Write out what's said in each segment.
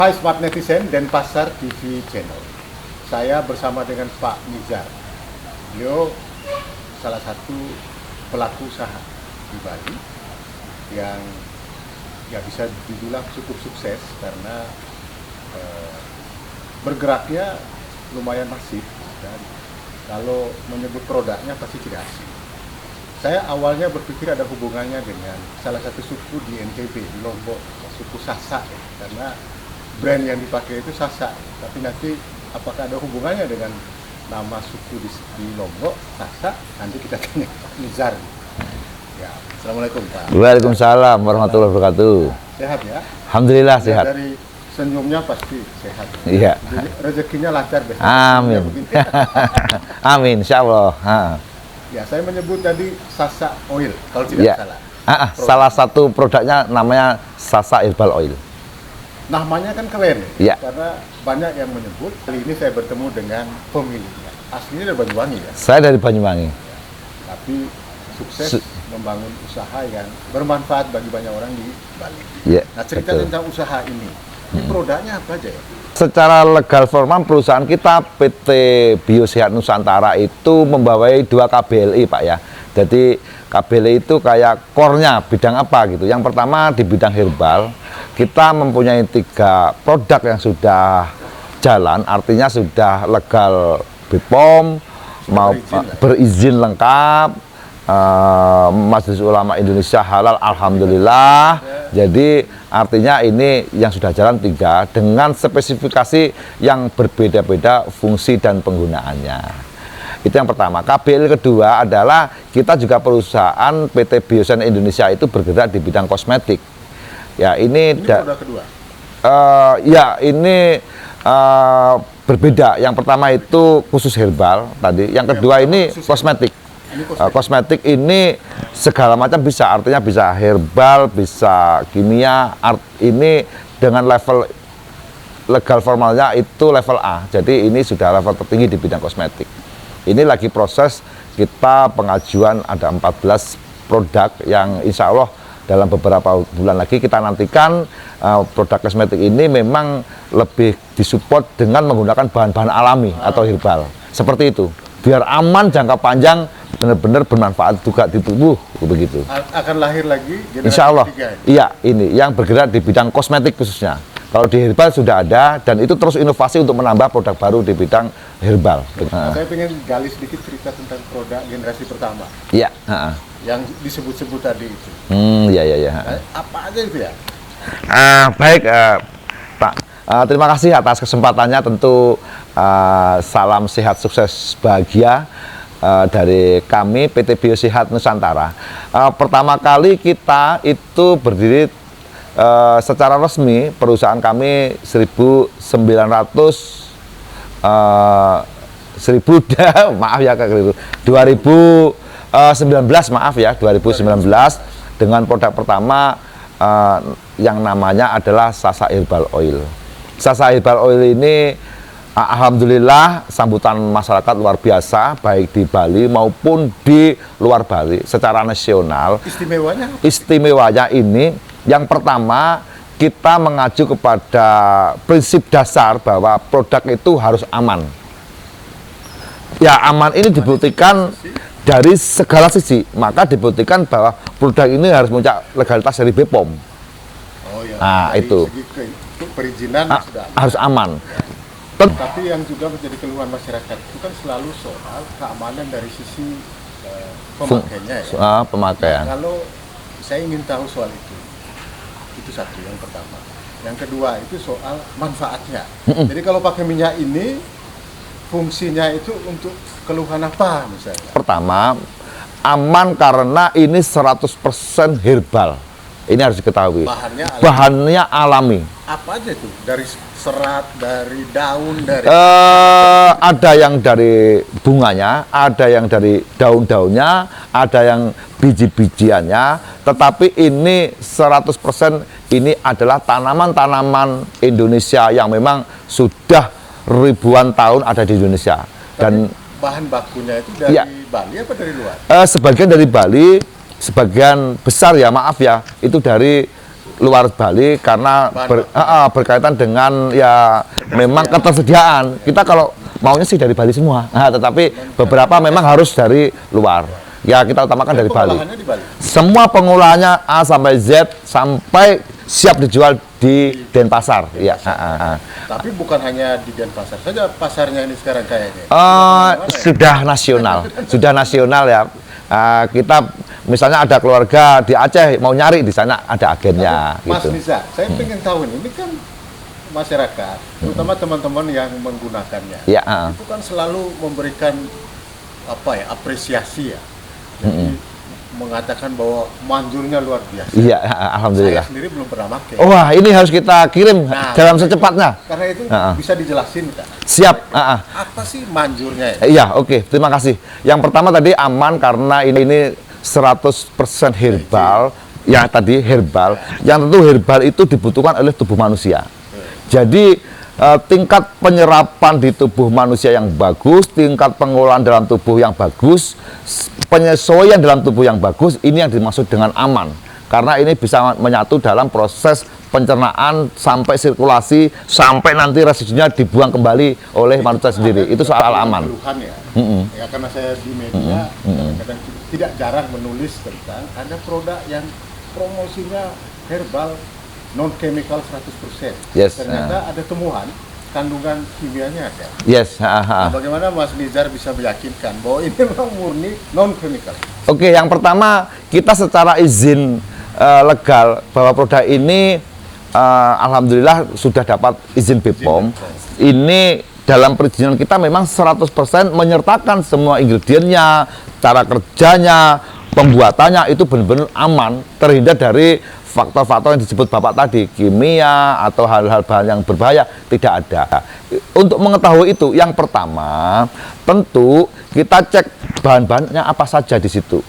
Hai Smart Netizen Denpasar TV Channel. Saya bersama dengan Pak Nizar. Beliau salah satu pelaku usaha di Bali yang ya bisa dibilang cukup sukses karena bergeraknya lumayan masif dan kalau menyebut produknya pasti tidak asing. Saya awalnya berpikir ada hubungannya dengan salah satu suku di NTB, di Lombok, suku Sasak ya, karena brand yang dipakai itu Sasak. Tapi nanti apakah ada hubungannya dengan nama suku di Lombok, Sasak? Nanti kita tanya Pak Nizar. Ya, Assalamualaikum Pak. Waalaikumsalam warahmatullahi wabarakatuh. Sehat ya? Alhamdulillah Ya, sehat. dari senyumnya pasti sehat. Iya. Rezekinya lancar deh. Amin. Amin, insya Allah. Ya, saya menyebut tadi Sasak Oil kalau tidak Ya. salah. Salah satu produknya namanya Sasak Herbal Oil. Namanya kan keren Ya. karena banyak yang menyebut. Kali ini saya bertemu dengan pemiliknya. Aslinya dari Banyuwangi ya, Saya dari Banyuwangi. tapi sukses membangun usaha yang bermanfaat bagi banyak orang di Bali. Ya, Nah, cerita betul. tentang usaha ini. Ini produknya apa aja ya? Secara legal formal perusahaan kita PT Biosehat Nusantara itu membawai 2 KBLI Pak ya. Jadi KBLI itu kayak core-nya bidang apa gitu. Yang pertama di bidang herbal, kita mempunyai 3 produk yang sudah jalan, artinya sudah legal BPOM, mau berizin lengkap, Majelis Ulama Indonesia halal, alhamdulillah. Jadi artinya ini yang sudah jalan 3 dengan spesifikasi yang berbeda-beda fungsi dan penggunaannya. Itu yang pertama. KBL kedua adalah kita juga perusahaan PT Biosen Indonesia itu bergerak di bidang kosmetik. Ya ini produk kedua. Ya ini berbeda. Yang pertama itu khusus herbal tadi. Yang kedua ini kosmetik. Kosmetik ini segala macam bisa, artinya bisa herbal, bisa kimia. Ini dengan level legal formalnya itu level A. Jadi ini sudah level tertinggi di bidang kosmetik. Ini lagi proses kita pengajuan ada 14 produk yang insya Allah dalam beberapa bulan lagi kita nantikan produk kosmetik ini memang lebih disupport dengan menggunakan bahan-bahan alami atau herbal. Seperti itu. Biar aman jangka panjang, benar-benar bermanfaat juga di tubuh, begitu. Akan lahir lagi generasi Insya Allah. ketiga. Iya, ini yang bergerak di bidang kosmetik khususnya. Kalau di herbal sudah ada dan itu terus inovasi untuk menambah produk baru di bidang herbal. Saya pengen gali sedikit cerita tentang produk generasi pertama Iya. yang disebut-sebut tadi itu. Iya. Nah, apa aja itu ya? Baik, Pak. Terima kasih atas kesempatannya. Tentu salam sehat, sukses, bahagia dari kami PT Biosehat Nusantara. Pertama kali kita itu berdiri secara resmi, perusahaan kami 2019 maaf ya 2019 dengan produk pertama yang namanya adalah Sasak Herbal Oil. Sasak Herbal Oil ini alhamdulillah sambutan masyarakat luar biasa baik di Bali maupun di luar Bali secara nasional. Istimewanya ini yang pertama kita mengacu kepada prinsip dasar bahwa produk itu harus aman. Ya, aman ini dibuktikan dari segala sisi, maka dibuktikan bahwa produk ini harus punya legalitas dari BPOM. Oh ya. Nah, dari itu segi perizinan sudah harus aman. Tapi yang juga menjadi keluhan masyarakat itu kan selalu soal keamanan dari sisi pemakainya ya. Pemakaian. Nah, kalau saya ingin tahu soal itu satu yang pertama. Yang kedua itu soal manfaatnya. Jadi kalau pakai minyak ini fungsinya itu untuk keluhan apa misalnya? Pertama, aman karena ini 100% herbal. Ini harus diketahui. Bahannya alami. Apa aja itu? Dari serat, dari daun, dari ada yang dari bunganya, ada yang dari daun-daunnya, ada yang biji-bijiannya, tetapi ini 100% ini adalah tanaman-tanaman Indonesia yang memang sudah ribuan tahun ada di Indonesia. Dan bahan bakunya itu dari Bali apa dari luar? Sebagian dari Bali, sebagian besar ya maaf ya, itu dari luar Bali karena berkaitan dengan ya memang ketersediaan. Kita kalau maunya sih dari Bali semua, tetapi beberapa memang harus dari luar. Ya kita utamakan dari Bali. Di Bali. Semua pengolahannya A sampai Z sampai siap dijual di Denpasar. Ya. Tapi bukan hanya di Denpasar saja pasarnya ini sekarang kayaknya. Sudah nasional, sudah nasional ya. Kita misalnya ada keluarga di Aceh mau nyari di sana ada agennya. Mas Gitu. Nisa, saya pengen tahu nih, ini kan masyarakat, terutama teman-teman yang menggunakannya, itu kan selalu memberikan apresiasi ya. Jadi mengatakan bahwa manjurnya luar biasa. Iya, alhamdulillah. Saya sendiri belum pernah pakai. Wah, ini harus kita kirim dalam secepatnya. Karena itu bisa dijelasin, Kak. Siap. Apa sih manjurnya? Iya, oke. Terima kasih. Yang pertama tadi aman karena ini 100% herbal. Yang tadi herbal. Yang tentu herbal itu dibutuhkan oleh tubuh manusia. Jadi tingkat penyerapan di tubuh manusia yang bagus, tingkat pengolahan dalam tubuh yang bagus, penyesuaian dalam tubuh yang bagus, ini yang dimaksud dengan aman. Karena ini bisa menyatu dalam proses pencernaan sampai sirkulasi, sampai nanti residunya dibuang kembali oleh manusia sendiri. Itu soal aman. Ya, karena saya di media, kadang tidak jarang menulis tentang ada produk yang promosinya herbal, non-chemical 100%. Yes. Ternyata ada temuan kandungan kimianya ada. Yes. Nah, bagaimana Mas Nizar bisa meyakinkan bahwa ini memang murni non-chemical? Oke, yang pertama kita secara izin legal bahwa produk ini alhamdulillah sudah dapat izin BPOM. Ini dalam perizinan kita memang 100% menyertakan semua ingredientnya, cara kerjanya, pembuatannya itu benar-benar aman, terhindar dari faktor-faktor yang disebut Bapak tadi, kimia atau hal-hal bahan yang berbahaya, tidak ada. Untuk mengetahui itu, yang pertama, tentu kita cek bahan-bahannya apa saja di situ.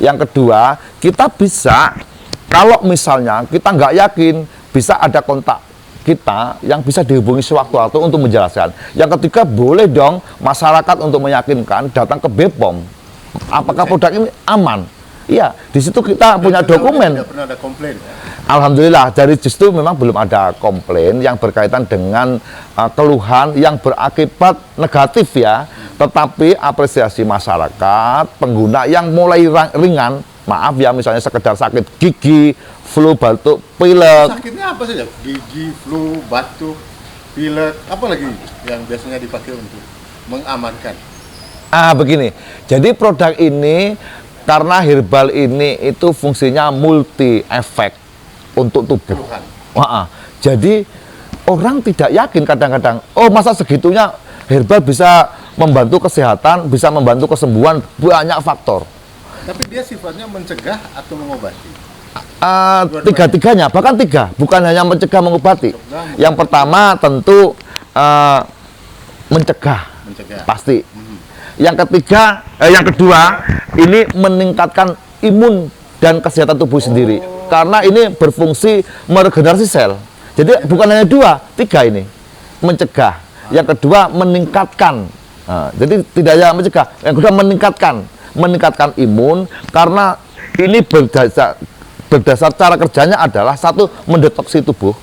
Yang kedua, kita bisa, kalau misalnya kita nggak yakin, bisa ada kontak kita yang bisa dihubungi sewaktu-waktu untuk menjelaskan. Yang ketiga, boleh dong masyarakat untuk meyakinkan datang ke BPOM. Apakah produk ini aman? Iya, di situ kita punya dokumen. Tidak pernah ada komplain. Alhamdulillah, dari justru memang belum ada komplain yang berkaitan dengan keluhan yang berakibat negatif ya. Tetapi apresiasi masyarakat, pengguna yang mulai ringan, maaf ya misalnya sekedar sakit gigi, flu, batuk, pilek. Sakitnya apa saja? Gigi, flu, batuk, pilek, apa lagi yang biasanya dipakai untuk mengamankan? Begini, jadi produk ini karena herbal ini itu fungsinya multi efek untuk tubuh. Jadi orang tidak yakin kadang-kadang, oh masa segitunya herbal bisa membantu kesehatan, bisa membantu kesembuhan, banyak faktor. Tapi dia sifatnya mencegah atau mengobati? Tiga-tiganya, bahkan tiga, bukan hanya mencegah mengobati. Yang pertama tentu mencegah, pasti. Yang ketiga, yang kedua, ini meningkatkan imun dan kesehatan tubuh sendiri. Karena ini berfungsi meregenerasi sel. Jadi bukan hanya dua, tiga ini. Mencegah. Yang kedua, meningkatkan. Jadi tidak hanya mencegah. Yang kedua, meningkatkan imun. Karena ini berdasar cara kerjanya adalah satu, mendetoksi tubuh.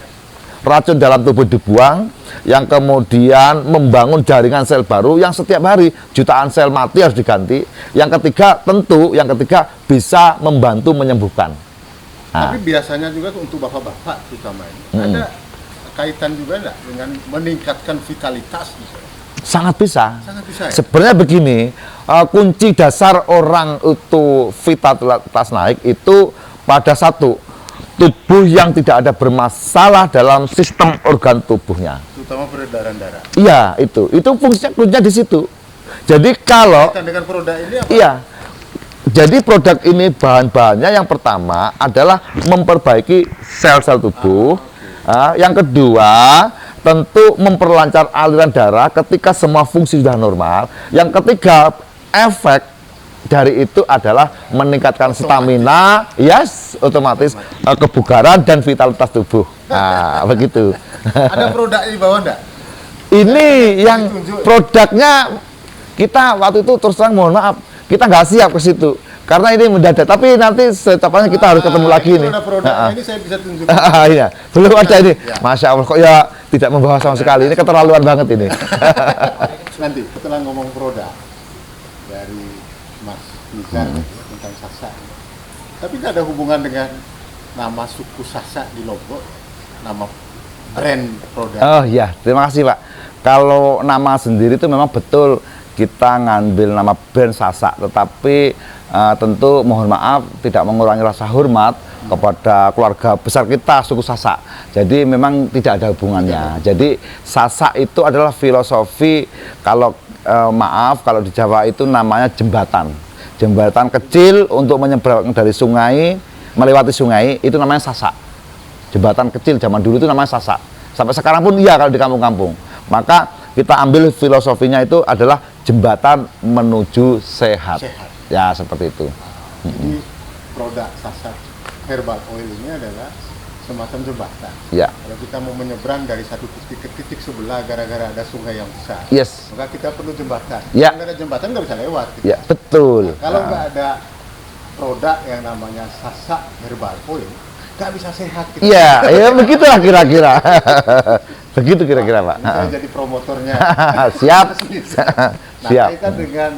Racun dalam tubuh dibuang, yang kemudian membangun jaringan sel baru yang setiap hari jutaan sel mati harus diganti. Yang ketiga bisa membantu menyembuhkan. Tapi biasanya juga untuk bapak-bapak terutama ini ada kaitan juga enggak dengan meningkatkan vitalitas misalnya? Sangat bisa. Sangat bisa ya? Sebenarnya begini, kunci dasar orang itu vitalitas naik itu pada satu, tubuh yang tidak ada bermasalah dalam sistem organ tubuhnya. Terutama peredaran darah. Iya, itu fungsinya kuncinya di situ. Jadi kalau dengan produk ini apa? Iya. Jadi produk ini bahan-bahannya yang pertama adalah memperbaiki sel-sel tubuh. Yang kedua, tentu memperlancar aliran darah ketika semua fungsi sudah normal. Yang ketiga, efek dari itu adalah meningkatkan stamina, otomatis kebugaran dan vitalitas tubuh. Begitu. Ada produk di bawah enggak? Ini yang produknya kita waktu itu terus terang mohon maaf, kita nggak siap ke situ. karena ini mendadak. Tapi nanti secepatnya kita harus ketemu lagi ini nih. ada produknya, ini saya bisa tunjukkan. Iya, belum ada ini. Ya. Masya Allah, kok ya tidak membawa sama sekali. Ini keterlaluan banget ini. Nanti setelah ngomong produk dari Mas Nizar tentang Sasak, tapi nggak ada hubungan dengan nama suku Sasak di Lombok, nama brand produk. Oh iya, terima kasih Pak. Kalau nama sendiri itu memang betul kita ngambil nama brand Sasak, tetapi tentu mohon maaf tidak mengurangi rasa hormat kepada keluarga besar kita suku Sasak. Jadi memang tidak ada hubungannya. Jadi Sasak itu adalah filosofi, kalau maaf kalau di Jawa itu namanya jembatan. Jembatan kecil untuk menyeberang dari sungai, melewati sungai, itu namanya Sasak. Jembatan kecil zaman dulu itu namanya Sasak. Sampai sekarang pun iya kalau di kampung-kampung. Maka kita ambil filosofinya itu adalah jembatan menuju sehat. Ya seperti itu. Jadi produk Sasak Herbal Oil ini adalah semacam jembatan. Ya. Kalau kita mau menyeberang dari satu titik ke titik sebelah gara-gara ada sungai yang besar, Yes. maka kita perlu jembatan. Ya. Kalau nggak ada jembatan nggak bisa lewat. Gitu. Ya betul. Nah, kalau nggak ada produk yang namanya Sasak Herbal Oil, nggak bisa sehat. Gitu. Iya, ya begitulah kira-kira. Begitu kira-kira Pak. Ini saya jadi promotornya. Siap. Nah, Siap. kaitan dengan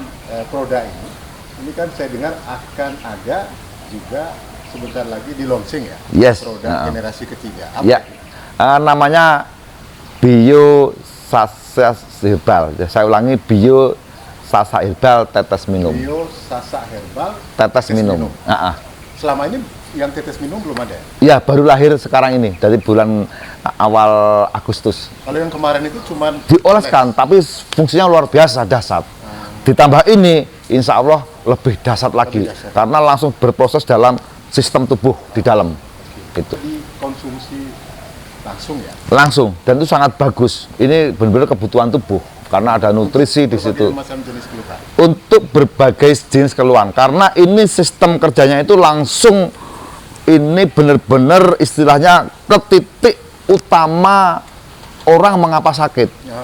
produk ini kan saya dengar akan ada juga sebentar lagi di launching ya. Yes. Produk generasi ketiga. Apa Ya, itu? namanya Bio Sasak Herbal. Saya ulangi, Bio Sasak Herbal tetes minum. Bio Sasak Herbal Tetes minum. Selama ini yang tetes minum belum ada. Ya, baru lahir sekarang ini dari bulan awal Agustus. Kalau yang kemarin itu cuma Dioleskan, tapi fungsinya luar biasa, dahsyat. Ditambah ini, insya Allah lebih dahsyat lagi, dahsyat. karena langsung berproses dalam sistem tubuh di dalam. Gitu. Jadi konsumsi langsung ya. Langsung, dan itu sangat bagus. Ini benar-benar kebutuhan tubuh, karena ada nutrisi di situ. Berbagai macam jenis keluhan. Untuk berbagai jenis keluhan, karena ini sistem kerjanya itu langsung, ini benar-benar istilahnya ke titik utama orang mengapa sakit. Ya.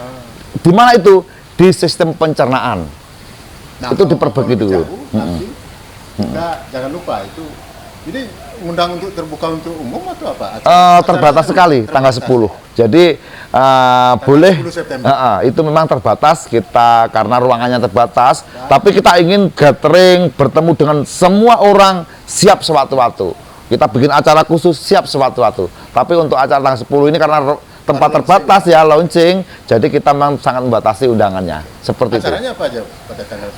Di mana itu? Di sistem pencernaan. Nah, Itu kalau diperbagi dulu. jauh, nanti kita jangan lupa itu. Jadi undang untuk terbuka untuk umum atau apa? Terbatas sekali, tanggal 10. Jadi boleh, 10 September. itu memang terbatas kita karena ruangannya terbatas. Tapi kita ingin gathering, bertemu dengan semua orang, siap sewaktu-waktu. Kita bikin acara khusus, siap sewaktu-waktu. Tapi untuk acara tanggal 10 ini karena tempat terbatas ya, launching, jadi kita memang sangat membatasi undangannya. Seperti Acaranya itu. apa aja pada tanggal?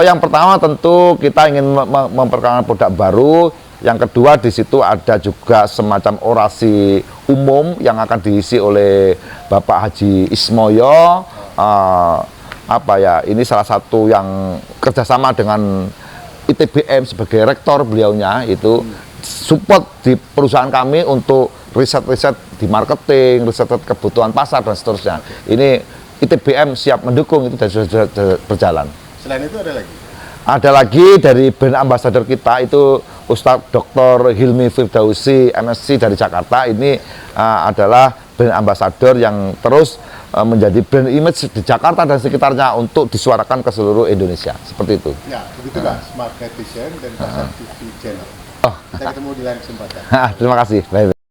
Yang pertama tentu kita ingin memperkenalkan produk baru. Yang kedua di situ ada juga semacam orasi umum yang akan diisi oleh Bapak Haji Ismoyo. Ini salah satu yang kerjasama dengan ITBM sebagai rektor beliaunya itu support di perusahaan kami untuk riset-riset di marketing, riset kebutuhan pasar dan seterusnya. Ini ITBM siap mendukung, itu sudah berjalan. Selain itu ada lagi? Ada lagi dari brand ambassador kita itu Ustadz Dr. Hilmi Firdausi MSc dari Jakarta. Ini adalah brand ambassador yang terus menjadi brand image di Jakarta dan sekitarnya untuk disuarakan ke seluruh Indonesia. Seperti itu. Ya, begitulah Smart Netizen dan Pasar TV Channel. Kita ketemu di lain kesempatan. Terima kasih. Bye.